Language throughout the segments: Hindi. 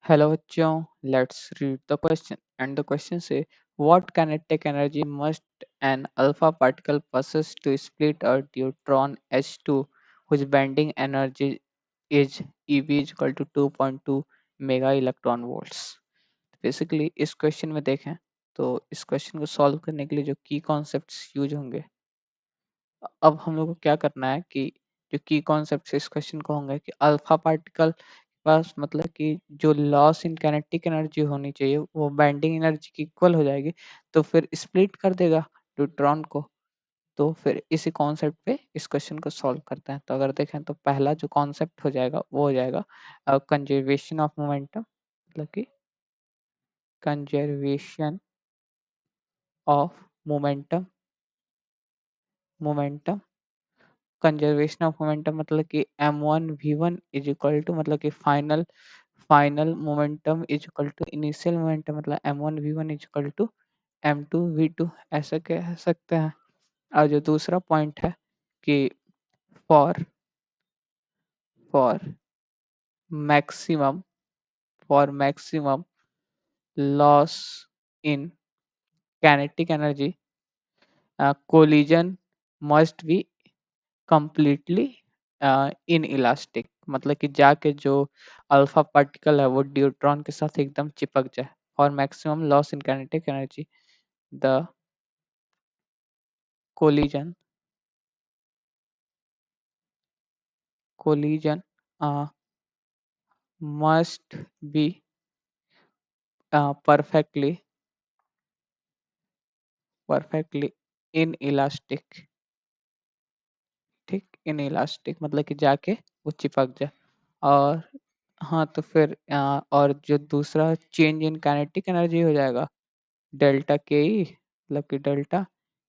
Hello bachchon, let's read the question. And the question say, what kinetic energy must an alpha particle possess to split a neutron H2 whose bending energy is EV is equal to 2.2 mega electron volts. Basically इस क्वेश्चन में देखें तो इस क्वेश्चन को सॉल्व करने के लिए जो की कॉन्सेप्ट्स यूज होंगे, अब हम लोग को क्या करना है कि जो की कॉन्सेप्ट इस क्वेश्चन को होंगे कि अल्फा पार्टिकल पास मतलब कि जो लॉस इन काइनेटिक एनर्जी होनी चाहिए वो बाइंडिंग एनर्जी की इक्वल हो जाएगी, तो फिर स्प्लिट कर देगा न्यूट्रॉन को। तो फिर इसी कॉन्सेप्ट पे इस क्वेश्चन को सॉल्व करते हैं। तो अगर देखें तो पहला जो कॉन्सेप्ट हो जाएगा वो हो जाएगा कंजर्वेशन ऑफ मोमेंटम, मतलब कि conservation of momentum momentum conservation of momentum मतलब कि m1v1 इज इक्वल टू मतलब कि final final momentum is equal to initial momentum, मतलब m1v1 is equal to m2v2, ऐसा कह सकते हैं। और जो दूसरा पॉइंट है कि for for maximum for maximum loss in kinetic energy collision must be completely in elastic, मतलब कि जाके जो अल्फा पार्टिकल है वो न्यूट्रॉन के साथ एकदम चिपक जाए। और maximum loss in kinetic energy the collision collision must be perfectly perfectly in elastic, ठीक, इन इलास्टिक मतलब कि जाके वो चिपक जाए। और हाँ तो फिर और जो दूसरा चेंज इन काइनेटिक एनर्जी हो जाएगा डेल्टा के ई, मतलब कि डेल्टा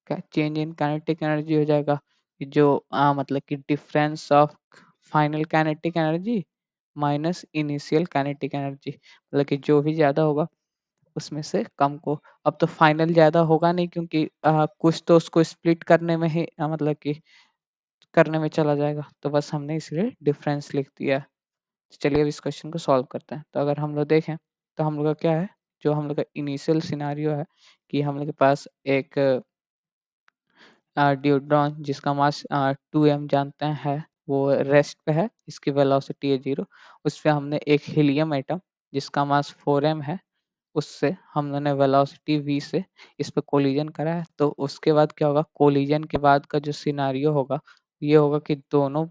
का चेंज इन काइनेटिक एनर्जी हो जाएगा कि जो मतलब कि difference of final kinetic energy minus initial kinetic energy, मतलब कि जो भी ज़्यादा होगा उसमें से कम को। अब तो फाइनल ज़्यादा होगा नहीं क्योंकि कुछ तो उसको स्प्लिट करने में ही मतलब कि करने में चला जाएगा, तो बस हमने इसलिए डिफरेंस लिख दिया है। तो चलिए अब इस क्वेश्चन को सॉल्व करते हैं। तो अगर हम लोग देखें तो हम लोग का क्या है, जो हम लोग का इनिशियल सिनारियो है कि हम लोग के पास एक ड्यूट्रॉन जिसका मास 2m जानते हैं, वो रेस्ट पे है, इसकी वेलोसिटी है 0। उस पे हमने एक हीलियम एटम जिसका मास 4m है, उससे हम लोगों ने वेलोसिटी v से इस पे कोलिजन करा है। तो उसके बाद क्या होगा, कोलिजन के बाद का जो सिनारियो होगा ये होगा कि दोनों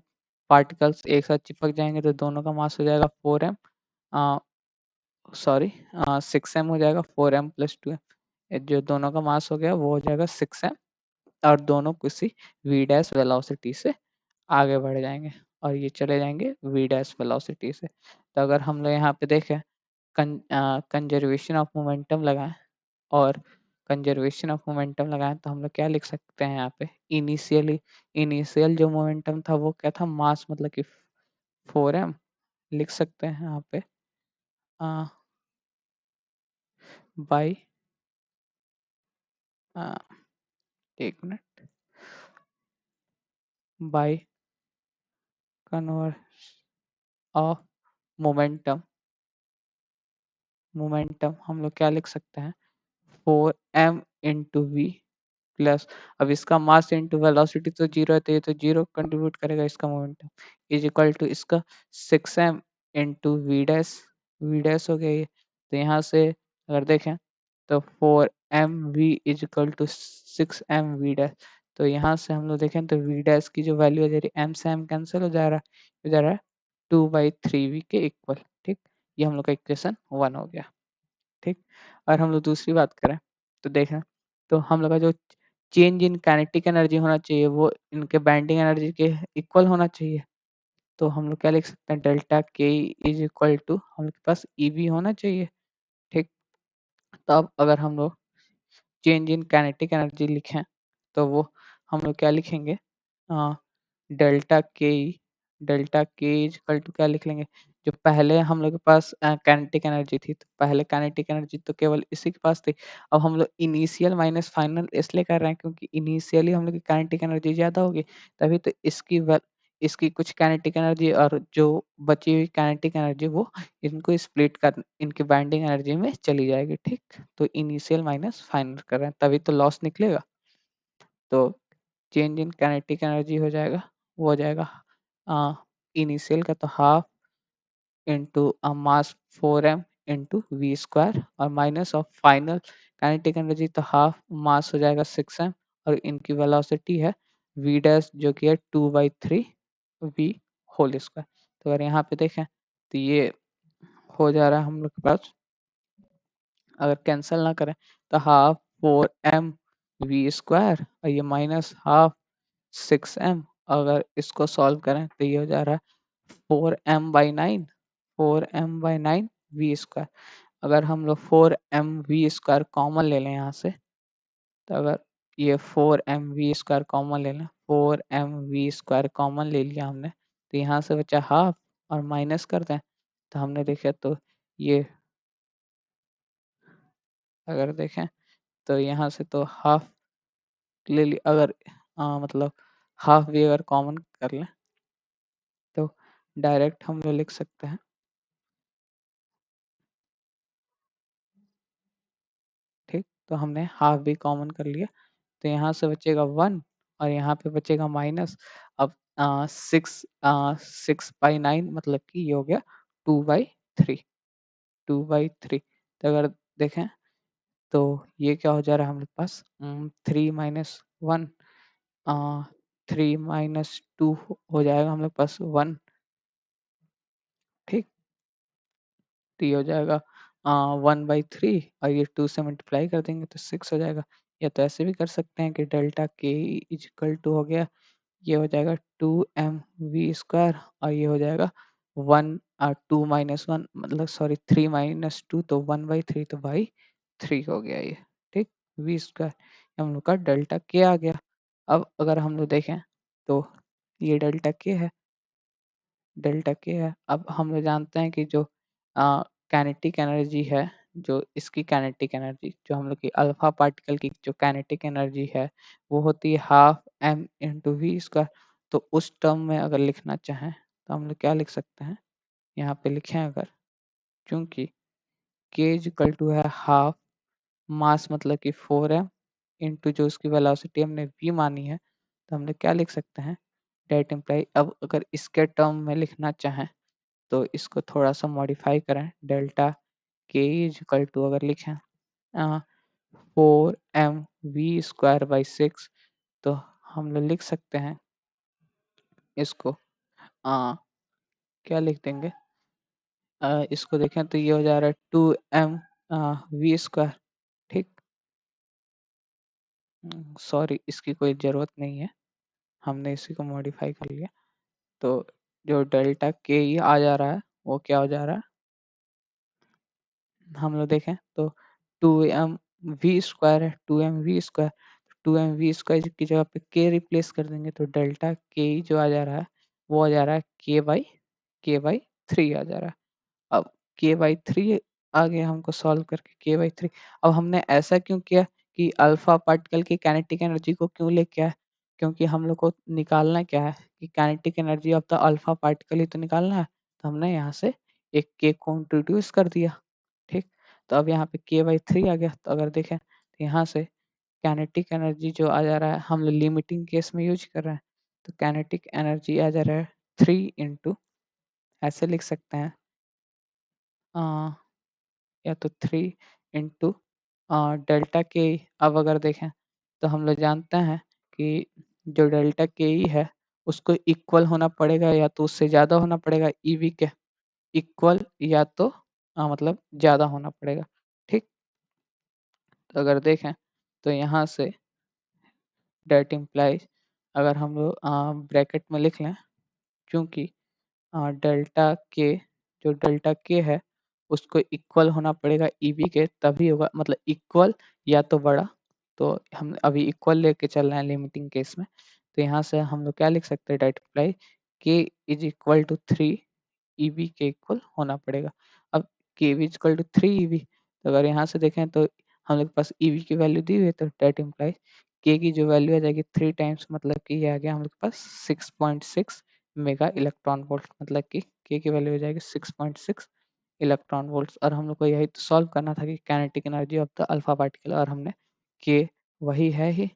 पार्टिकल्स एक साथ चिपक जाएंगे, तो दोनों का मास हो जाएगा 4m, सॉरी 6m हो जाएगा। 4m प्लस 2m, जो दोनों का मास हो गया वो हो जाएगा 6m, और दोनों किसी v डैश वेलोसिटी से आगे बढ़ जाएंगे और ये चले जाएंगे v डैश वेलोसिटी से। तो अगर हम लोग यहाँ पे देखें कंजर्वेशन ऑफ मोमेंटम लगाएं और कंजर्वेशन ऑफ मोमेंटम लगाएं तो हम लोग क्या लिख सकते हैं यहाँ पे, इनिशियल जो मोमेंटम था वो क्या था, मास मतलब कि 4m लिख सकते हैं यहाँ पे बाई एक minute, by converse of momentum momentum हम लोग क्या लिख सकते हैं, 4m इंटू वी प्लस, अब इसका मास इंटू वेलोसिटी तो जीरो है, तो ये तो जीरो कंट्रीब्यूट करेगा इसका मोमेंटम, इज इक्वल टू इसका 6m इंटू वी डैश हो गया ये। तो यहाँ से अगर देखें तो 4m v is equal to 6m v dash. तो यहाँ से हम लोग देखें तो v डैश की जो वैल्यू है जरी m से m कैंसिल हो जा रहा है 2/3v के इक्वल, ठीक। ये हम लोग का इक्वेशन 1 हो गया, ठीक। और हम लोग दूसरी बात करें तो देखें तो हम लोग का जो चेंज इन काइनेटिक एनर्जी होना चाहिए वो इनके बाइंडिंग एनर्जी के इक्वल होना चाहिए। तो हम लोग क्या लिख सकते हैं, डेल्टा के इज इक्वल टू हम लोग के पास ईवी होना चाहिए, ठीक। तो अब अगर हम लोग चेंज इन काइनेटिक एनर्जी लिखें तो वो हम लोग क्या लिखेंगे, डेल्टा के डेल्टा के इक्वल टू क्या लिख लेंगे, जो पहले हम लोग के पास काइनेटिक एनर्जी थी, तो पहले काइनेटिक एनर्जी तो केवल इसी के पास थी। अब हम लोग इनिशियल माइनस फाइनल इसलिए कर रहे हैं क्योंकि इनिशियली हम लोग की काइनेटिक एनर्जी ज़्यादा होगी, तभी तो इसकी कुछ काइनेटिक एनर्जी और जो बची हुई काइनेटिक एनर्जी वो इनको स्प्लिट कर इनकी बाइंडिंग एनर्जी में चली जाएगी, ठीक? तो इनिशियल माइनस फाइनल कर रहे हैं, तभी तो लॉस निकलेगा। तो चेंज इन काइनेटिक एनर्जी हो जाएगा, वो हो जाएगा इनिशियल का तो half into mass 4m into we square और minus of final kinetic energy तो हाफ मास हो जाएगा 6m और इनकी वेलोसिटी है v डैश जो कि है 2/3 v होल स्क्वायर। तो अगर यहाँ पे देखें तो ये हो जा रहा है हम लोग के पास, अगर कैंसिल ना करें तो हाफ 4m v स्क्वायर और ये माइनस हाफ 6m, अगर इसको सॉल्व करें तो ये हो जा रहा है 4m/9 4m/9 v स्क्वायर। अगर हम लोग 4m v स्क्वायर कॉमन ले लें यहाँ से, तो अगर ये 4m v स्क्वायर कॉमन ले लें, 4m v स्क्वायर कॉमन ले लिया हमने, तो यहाँ से बचा हाफ और माइनस कर दें तो हमने देखा तो ये अगर देखें तो यहाँ से तो हाफ ले ली, अगर मतलब हाफ भी अगर कॉमन कर लें तो डायरेक्ट हम लोग लिख सकते हैं, ठीक? तो हमने हाफ भी कॉमन कर लिया, तो यहाँ से बचेगा 1 और यहाँ पे बचेगा माइनस। अब 6/9 मतलब कि ये हो गया 2/3 2/3। तो अगर देखें तो ये क्या हो जा रहा है हम लोग पास 3 - 1 3 - 2 हो जाएगा हम लोग पास 1, ठीक? तो ये हो जाएगा 1/3 और ये 2 से मल्टीप्लाई कर देंगे तो 6 हो जाएगा। या तो ऐसे भी कर सकते हैं कि डेल्टा के इक्वल टू हो गया, ये हो जाएगा 2m v स्क्वायर और ये हो जाएगा 2 - 1 मतलब सॉरी 3 - 2 तो 1/3 तो बाई 3 हो गया ये, ठीक? v स्क्वायर हम लोग का डेल्टा के आ गया। अब अगर हम लोग देखें तो ये डेल्टा के है, डेल्टा के है। अब हम लोग जानते हैं कि जो काइनेटिक एनर्जी है, जो इसकी काइनेटिक एनर्जी जो हम लोग की अल्फा पार्टिकल की जो काइनेटिक एनर्जी है वो होती है half m into we square. तो उस टर्म में अगर लिखना चाहें तो हम लोग क्या लिख सकते हैं, यहाँ पे लिखें अगर, क्योंकि k इक्वल टू है हाफ मास मतलब कि 4m इंटू जो उसकी वेलोसिटी हमने v मानी है, तो हम लोग क्या लिख सकते हैं, डेट इम्प्लाई। अब अगर इसके टर्म में लिखना चाहें तो इसको थोड़ा सा मॉडिफाई करें, डेल्टा के इक्वल टू अगर लिखें 4m v स्क्वायर बाई 6, तो हम लोग लिख सकते हैं इसको क्या लिख देंगे, इसको देखें तो ये हो जा रहा है 2m v स्क्वायर, ठीक? सॉरी इसकी कोई ज़रूरत नहीं है, हमने इसी को मॉडिफाई कर लिया। तो जो डेल्टा के ई आ जा रहा है वो क्या हो जा रहा है, हम लोग देखें तो 2m v स्क्वायर है, 2m v square, 2m v square की जगह पे k रिप्लेस कर देंगे तो डेल्टा के ई जो आ जा रहा है वो आ जा रहा है k/3 आ जा रहा है। अब k/3 आ गया हमको सॉल्व करके k/3। अब हमने ऐसा क्यों किया कि अल्फा पार्टिकल की काइनेटिक एनर्जी को क्यों लेके आए, क्योंकि हम लोग को निकालना क्या है कि kinetic energy of the alpha particle ही तो निकालना है। तो हमने यहाँ से एक k को इंट्रोड्यूस कर दिया, ठीक? तो अब यहाँ पे k/3 आ गया। तो अगर देखें तो यहाँ से काइनेटिक एनर्जी जो आ जा रहा है हम लोग लिमिटिंग केस में यूज कर रहे हैं, तो काइनेटिक एनर्जी आ जा रहा है 3 इंटू, ऐसे लिख सकते हैं या तो 3 इंटू डेल्टा के ई। अब अगर देखें तो हम लोग जानते हैं कि जो डेल्टा के ई है उसको इक्वल होना पड़ेगा या तो उससे ज़्यादा होना पड़ेगा ईवी के इक्वल, या तो मतलब ज़्यादा होना पड़ेगा, ठीक? तो अगर देखें तो यहाँ से डेट इम्प्लाइज अगर हम लोग ब्रैकेट में लिख लें, क्योंकि डेल्टा के जो डेल्टा के है उसको इक्वल होना पड़ेगा ईवी के, तभी होगा मतलब इक्वल या तो बड़ा। तो हम अभी इक्वल लेके चल रहे हैं लिमिटिंग केस में, तो यहाँ से हम लोग क्या लिख सकते हैं, डायरेक्ट अप्लाई के इज इक्वल टू 3 ईवी के इक्वल होना पड़ेगा। अब के इज इक्वल टू 3 ईवी, तो अगर यहाँ से देखें तो हम लोग के पास ईवी की वैल्यू दी हुई है, तो डेट इम्प्लाई के की जो वैल्यू आ जाएगी 3 टाइम्स मतलब कि ये आ गया हम लोग के पास 6.6 मेगा इलेक्ट्रॉन वोल्ट, मतलब कि के की वैल्यू हो जाएगी 6.6 इलेक्ट्रॉन वोल्ट्स। और हम लोग को यही तो सॉल्व करना था कि kinetic energy of the alpha particle, और हमने के वही है ही,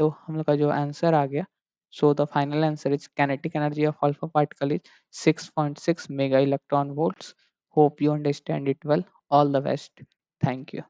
तो हम लोग का जो आंसर आ गया, so the final answer is kinetic energy of alpha particle is 6.6 mega electron volts. Hope you understand it well. All the best. Thank you.